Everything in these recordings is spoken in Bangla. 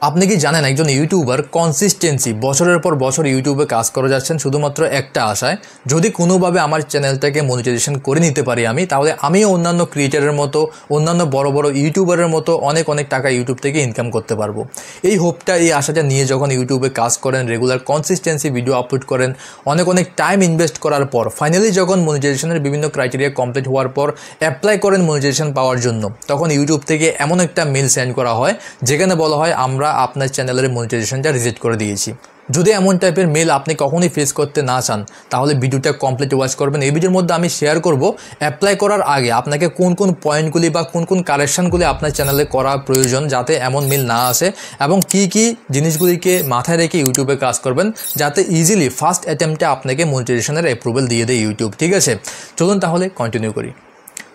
আপনি কি জানেন একজন ইউটিউবার কনসিস্টেন্সি বছরের পর বছর ইউটিউবে কাজ করে যাচ্ছেন শুধুমাত্র একটা আশায়, যদি কোনোভাবে আমার চ্যানেলটাকে মনিটাইজেশন করে নিতে পারি আমি, তাহলে আমিও অন্যান্য ক্রিয়েটারের মতো, অন্যান্য বড় বড় ইউটিউবারের মতো অনেক টাকা ইউটিউব থেকে ইনকাম করতে পারবো। এই হোপটা, এই আশাটা নিয়ে যখন ইউটিউবে কাজ করেন, রেগুলার কনসিস্টেন্সি ভিডিও আপলোড করেন, অনেক টাইম ইনভেস্ট করার পর ফাইনালি যখন মনিটাইজেশনের বিভিন্ন ক্রাইটেরিয়া কমপ্লিট হওয়ার পর অ্যাপ্লাই করেন মনিটাইজেশন পাওয়ার জন্য, তখন ইউটিউব থেকে এমন একটা মেল সেন্ড করা হয় যেখানে বলা হয় আমরা আপনার চ্যানেলের মনিটাইজেশনটা রিজেক্ট করে দিয়েছি। যদি এমন টাইপের মেল আপনি কখনোই ফেস করতে না চান, তাহলে ভিডিওটা কমপ্লিট ওয়াচ করবেন। এই ভিডিওর মধ্যে আমি শেয়ার করব অ্যাপ্লাই করার আগে আপনাকে কোন কোন পয়েন্টগুলি বা কোন কোন কারেকশানগুলি আপনার চ্যানেলে করা প্রয়োজন যাতে এমন মেল না আসে, এবং কি কি জিনিসগুলিকে মাথায় রেখে ইউটিউবে কাজ করবেন যাতে ইজিলি ফার্স্ট অ্যাটেম্পটে আপনাকে মনিটাইজেশনের অ্যাপ্রুভাল দিয়ে দেয় ইউটিউব। ঠিক আছে, চলুন তাহলে কন্টিনিউ করি।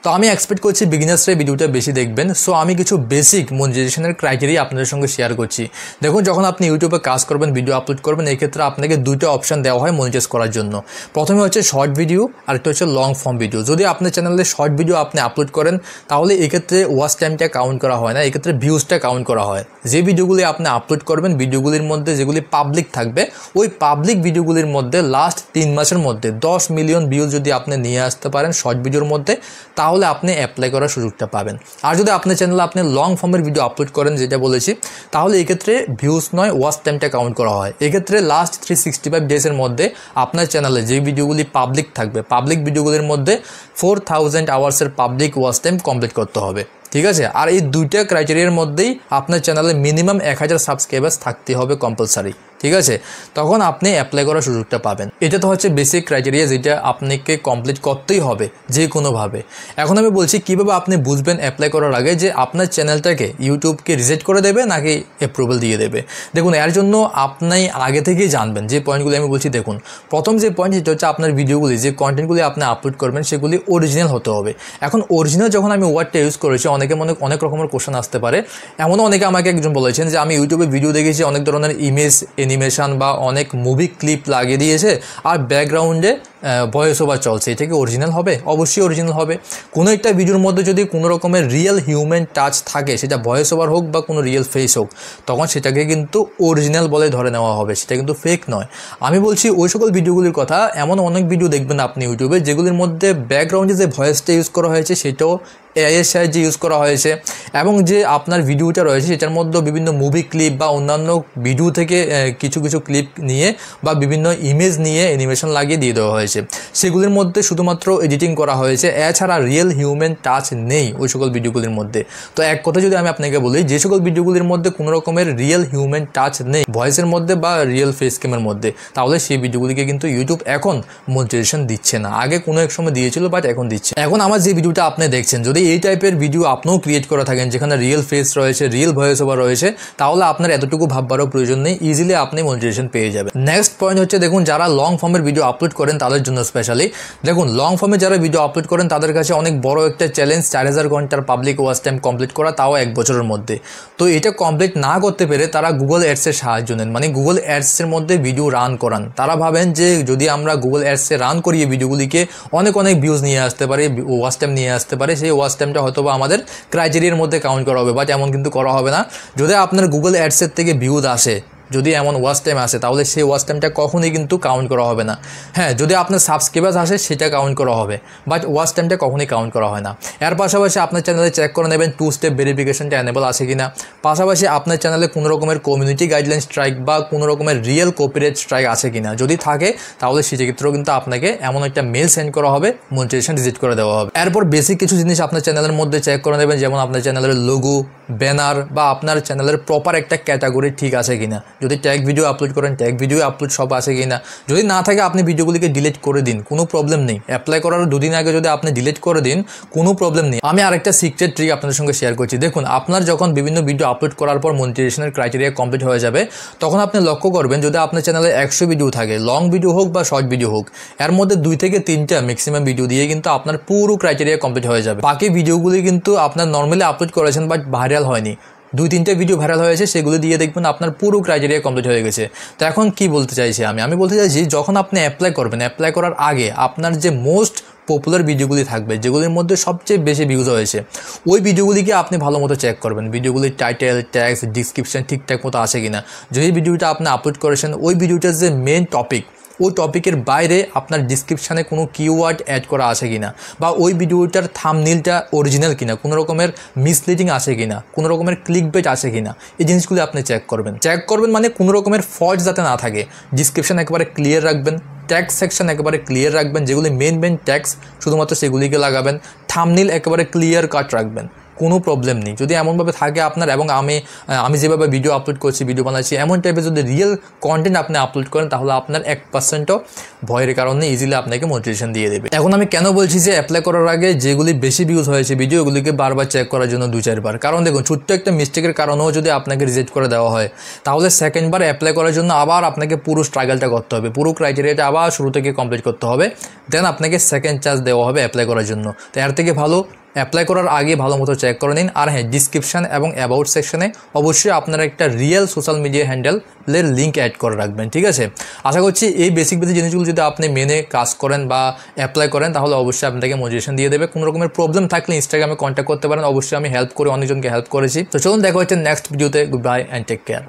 তো আমি এক্সপেক্ট করছি বিগিনার্সরাই ভিডিওটা বেশি দেখবেন। সো আমি কিছু বেসিক মনিটাইজেশনের ক্রাইটেরিয়া আপনাদের সঙ্গে শেয়ার করছি। দেখুন, যখন আপনি ইউটিউবে কাজ করবেন, ভিডিও আপলোড করবেন, এই ক্ষেত্রে আপনাকে দুটো অপশন দেওয়া হয় মনিটাইজ করার জন্য। প্রথমে হচ্ছে শর্ট ভিডিও, আরেকটা হচ্ছে লং ফর্ম ভিডিও। যদি আপনার চ্যানেলে শর্ট ভিডিও আপনি আপলোড করেন, তাহলে এক্ষেত্রে ওয়াচ টাইমটা কাউন্ট করা হয় না, এক্ষেত্রে ভিউজটা কাউন্ট করা হয়। যে ভিডিওগুলি আপনি আপলোড করবেন, ভিডিওগুলির মধ্যে যেগুলি পাবলিক থাকবে, ওই পাবলিক ভিডিওগুলির মধ্যে লাস্ট 3 মাসের মধ্যে 10 মিলিয়ন ভিউজ যদি আপনি নিয়ে আসতে পারেন শর্ট ভিডিওর মধ্যে, তাহলে আপনি অ্যাপ্লাই করার সুযোগটা পাবেন। আর যদি আপনার চ্যানেলে আপনি লং ফর্মের ভিডিও আপলোড করেন, যেটা বলেছি, তাহলে এক্ষেত্রে ভিউজ নয়, ওয়াচ টাইমটা কাউন্ট করা হয়। এক্ষেত্রে লাস্ট 365 ডেজের মধ্যে আপনার চ্যানেলে যে ভিডিওগুলি পাবলিক থাকবে, পাবলিক ভিডিওগুলির মধ্যে 4000 আওয়ার্সের পাবলিক ওয়াচ টাইম কমপ্লিট করতে হবে। ঠিক আছে, আর এই দুইটা ক্রাইটেরিয়ার মধ্যেই আপনার চ্যানেলে মিনিমাম 1000 সাবস্ক্রাইবার্স থাকতে হবে কম্পালসারি। ঠিক আছে, তখন আপনি অ্যাপ্লাই করার সুযোগটা পাবেন। এটা তো হচ্ছে বেসিক ক্রাইটেরিয়া, যেটা আপনাকে কমপ্লিট করতেই হবে যে কোনোভাবে। এখন আমি বলছি কীভাবে আপনি বুঝবেন অ্যাপ্লাই করার আগে যে আপনার চ্যানেলটাকে ইউটিউবকে রিজেক্ট করে দেবে নাকি অ্যাপ্রুভাল দিয়ে দেবে। দেখুন, এর জন্য আপনি আগে থেকেই জানবেন যে পয়েন্টগুলি আমি বলছি। দেখুন, প্রথম যে পয়েন্ট, সেটা হচ্ছে আপনার ভিডিওগুলি, যে কন্টেন্টগুলি আপনি আপলোড করবেন, সেগুলি অরিজিনাল হতে হবে। এখন অরিজিনাল যখন আমি ওয়ার্ডটা ইউজ করেছি, অনেকে অনেক রকমের কোশ্চেন আসতে পারে। এমনও অনেকে আমাকে একজন বলেছেন যে আমি ইউটিউবে ভিডিও দেখেছি, অনেক ধরনের ইমেজ, অ্যানিমেশন বা অনেক মুভি ক্লিপ লাগিয়ে দিয়েছে আর ব্যাকগ্রাউন্ডে ভয়েস ওভার চলছে, এটা কি অরিজিনাল হবে? অবশ্যই অরিজিনাল হবে। কোনো একটা ভিডিওর মধ্যে যদি কোনো রকমের রিয়েল হিউম্যান টাচ থাকে, সেটা ভয়েস ওভার হোক বা কোনো রিয়েল ফেস হোক, তখন সেটাকে কিন্তু অরিজিনাল বলে ধরে নেওয়া হবে, সেটা কিন্তু ফেক নয়। আমি বলছি ওই সকল ভিডিওগুলির কথা। এমন অনেক ভিডিও দেখবেন আপনি ইউটিউবে, যেগুলির মধ্যে ব্যাকগ্রাউন্ডে যে ভয়েসটা ইউজ করা হয়েছে সেটাও এআইয়ের সাহায্যে ইউজ করা হয়েছে, এবং যে আপনার ভিডিওটা রয়েছে সেটার মধ্যে বিভিন্ন মুভি ক্লিপ বা অন্যান্য ভিডিও থেকে কিছু ক্লিপ নিয়ে বা বিভিন্ন ইমেজ নিয়ে অ্যানিমেশন লাগিয়ে দিয়ে দেওয়া হয়েছে। সেগুলির মধ্যে শুধুমাত্র এডিটিং করা হয়েছে, এছাড়া রিয়েল হিউম্যান টাচ নেই ওই সকল ভিডিওগুলির মধ্যে। তো এক কথা যদি আমি আপনাকে বলি, যে সকল ভিডিওগুলির মধ্যে কোনো রকমের রিয়েল হিউম্যান টাচ নেই ভয়েসের মধ্যে বা রিয়েল ফেস ক্যামের মধ্যে, তাহলে সেই ভিডিওগুলিকে কিন্তু ইউটিউব এখন মনিটাইজেশন দিচ্ছে না। আগে কোনো এক সময় দিয়েছিল, বাট এখন দিচ্ছে। এখন আমার যে ভিডিওটা আপনি দেখছেন, যদি এই টাইপের ভিডিও আপনিও ক্রিয়েট করে থাকেন যেখানে রিয়েল ফেস রয়েছে, রিয়েল ভয়েস ওভার রয়েছে, তাহলে আপনার এতটুকু ভাববারও প্রয়োজন নেই, ইজিলি আপনি মনিটাইজেশন পেয়ে যাবেন। নেক্সট পয়েন্ট হচ্ছে, দেখুন, যারা লং ফর্মের ভিডিও আপলোড করেন তাদের জন্য স্পেশালি। দেখুন, লং ফর্মে যারা ভিডিও আপলোড করেন তাদের কাছে অনেক বড় একটা চ্যালেঞ্জ 4000 ঘন্টার পাবলিক ওয়াচ টাইম কমপ্লিট করা, তাও 1 বছরের মধ্যে। তো এটা কমপ্লিট না করতে পেরে তারা গুগল অ্যাডসের সাহায্য নেন, মানে গুগল অ্যাডসের মধ্যে ভিডিও রান করান। তারা ভাবেন যে যদি আমরা গুগল অ্যাডসে রান করিয়ে ভিডিওগুলিকে অনেক ভিউজ নিয়ে আসতে পারে, ওয়াচ টাইম নিয়ে আসতে পারে, সেই ওয়াচ টাইমটা হয়তো বা আমাদের ক্রাইটেরিয়ার মধ্যে কাউন্ট করা হবে, বাট এমন কিন্তু করা হবে না। যদি আপনার গুগল অ্যাডসের থেকে ভিউজ আসে, যদি এমন ওয়াচ টাইম আসে, তাহলে সেই ওয়াচ টাইমটা কখনোই কিন্তু কাউন্ট করা হবে না। হ্যাঁ, যদি আপনার সাবস্ক্রাইবার্স আসে সেটা কাউন্ট করা হবে, বাট ওয়াচ টাইমটা কখনোই কাউন্ট করা হয় না। এর পাশাপাশি আপনার চ্যানেলে চেক করে নেবেন 2 স্টেপ ভেরিফিকেশনটা এনেবল আছে কিনা। পাশাপাশি আপনার চ্যানেলে কোনো রকমের কমিউনিটি গাইডলাইন স্ট্রাইক বা কোনো রকমের রিয়েল কপিরাইট স্ট্রাইক আছে কিনা। যদি থাকে, তাহলে সেক্ষেত্রেও কিন্তু আপনাকে এমন একটা মেল সেন্ড করা হবে, মনিটাইজেশন রিজেক্ট করে দেওয়া হবে। এরপর বেসিক কিছু জিনিস আপনার চ্যানেলের মধ্যে চেক করে নেবেন, যেমন আপনার চ্যানেলের লোগো, ব্যানার বা আপনার চ্যানেলের প্রপার একটা ক্যাটাগরি ঠিক আছে কিনা। যদি ট্যাগ ভিডিও আপলোড করেন, ট্যাগ ভিডিও আপলোড সব আছে কিনা। যদি না থাকে, আপনি ভিডিওগুলিকে ডিলিট করে দিন, কোনো প্রবলেম নেই। অ্যাপ্লাই করার 2 দিন আগে যদি আপনি ডিলিট করে দিন, কোনো প্রবলেম নেই। আমি আরেকটা সিক্রেট ট্রিক আপনাদের সঙ্গে শেয়ার করছি। দেখুন, আপনার যখন বিভিন্ন ভিডিও আপলোড করার পর মনিটাইজেশনের ক্রাইটেরিয়া কমপ্লিট হয়ে যাবে, তখন আপনি লক্ষ্য করবেন যদি আপনার চ্যানেলে 100 ভিডিও থাকে, লং ভিডিও হোক বা শর্ট ভিডিও হোক, এর মধ্যে 2 থেকে 3টা ম্যাক্সিমাম ভিডিও দিয়ে কিন্তু আপনার পুরো ক্রাইটেরিয়া কমপ্লিট হয়ে যাবে। বাকি ভিডিওগুলি কিন্তু আপনার নর্মালি আপলোড করেছেন, বাট ভাইরাল হয়নি। 2-3টে ভিডিও ভাইরাল হয়েছে, সেগুলো দিয়ে দেখবেন আপনার পুরো ক্রাইটেরিয়া কমপ্লিট হয়ে গেছে। তো এখন কি বলতে চাইছি আমি বলতে চাইছি, যখন আপনি অ্যাপ্লাই করবেন, অ্যাপ্লাই করার আগে আপনার যে মোস্ট পপুলার ভিডিওগুলি থাকবে, যেগুলির মধ্যে সবচেয়ে বেশি ভিউজ হয়েছে, ওই ভিডিওগুলিকে আপনি ভালো মতো চেক করবেন। ভিডিওগুলির টাইটেল, ট্যাক্স, ডিসক্রিপশন ঠিকঠাক মতো আসে কিনা। যদি ভিডিওটা আপনি আপলোড করেছেন, ওই ভিডিওটার যে মেন টপিক, ওই টপিকের বাইরে আপনার ডিসক্রিপশানে কোনো কিওয়ার্ড অ্যাড করা আছে কিনা, বা ওই ভিডিওটার থাম্বনেইলটা অরিজিনাল কিনা, কোনো রকমের মিসলিডিং আছে কিনা, কোনো রকমের ক্লিকবেট আছে কিনা, এই জিনিসগুলো আপনি চেক করবেন মানে কোনো রকমের ফল্ট যাতে না থাকে। ডিসক্রিপশান একেবারে ক্লিয়ার রাখবেন, ট্যাক্স সেকশন একেবারে ক্লিয়ার রাখবেন, যেগুলি মেন ট্যাক্স শুধুমাত্র সেগুলিকে লাগাবেন। থাম্বনেইল একেবারে ক্লিয়ার কাট রাখবেন, কোনো প্রবলেম নেই। যদি এমনভাবে থাকে আপনার, এবং আমি যেভাবে ভিডিও আপলোড করছি, ভিডিও বানাচ্ছি, এমন টাইপের যদি রিয়েল কন্টেন্ট আপনি আপলোড করেন, তাহলে আপনার 1%ও ভয়ের কারণে ইজিলি আপনাকে মোটিভেশন দিয়ে দেবে। এখন আমি কেন বলছি যে অ্যাপ্লাই করার আগে যেগুলি বেশি ভিউজ হয়েছে ভিডিওগুলিকে বারবার চেক করার জন্য 2-4 বার, কারণ দেখুন ছোট্ট একটা মিস্টেকের কারণেও যদি আপনাকে রিজেক্ট করে দেওয়া হয়, তাহলে সেকেন্ডবার অ্যাপ্লাই করার জন্য আবার আপনাকে পুরো স্ট্রাগলটা করতে হবে, পুরো ক্রাইটেরিয়াটা আবার শুরু থেকে কমপ্লিট করতে হবে, দেন আপনাকে সেকেন্ড চান্স দেওয়া হবে অ্যাপ্লাই করার জন্য। তো এর থেকে ভালো অ্যাপ্লাই করার আগে ভালো মতো চেক করে নিন। আর হ্যাঁ, ডিসক্রিপশান এবং অ্যাবাউট সেকশনে অবশ্যই আপনারা একটা রিয়েল সোশ্যাল মিডিয়া হ্যান্ডেলের লিঙ্ক অ্যাড করে রাখবেন, ঠিক আছে। আশা করছি এই বেসিক জিনিসগুলো যদি আপনি মেনে কাজ করেন বা অ্যাপ্লাই করেন, তাহলে অবশ্যই আপনাকে মোটিভেশন দিয়ে দেবে। কোনো রকমের প্রবলেম থাকলে ইনস্টাগ্রামে কন্ট্যাক্ট করতে পারেন, অবশ্যই আমি হেল্প করে, অনেকজনকে হেল্প করেছি। তো চলুন দেখা হচ্ছে নেক্সট ভিডিওতে। Good bye and take care.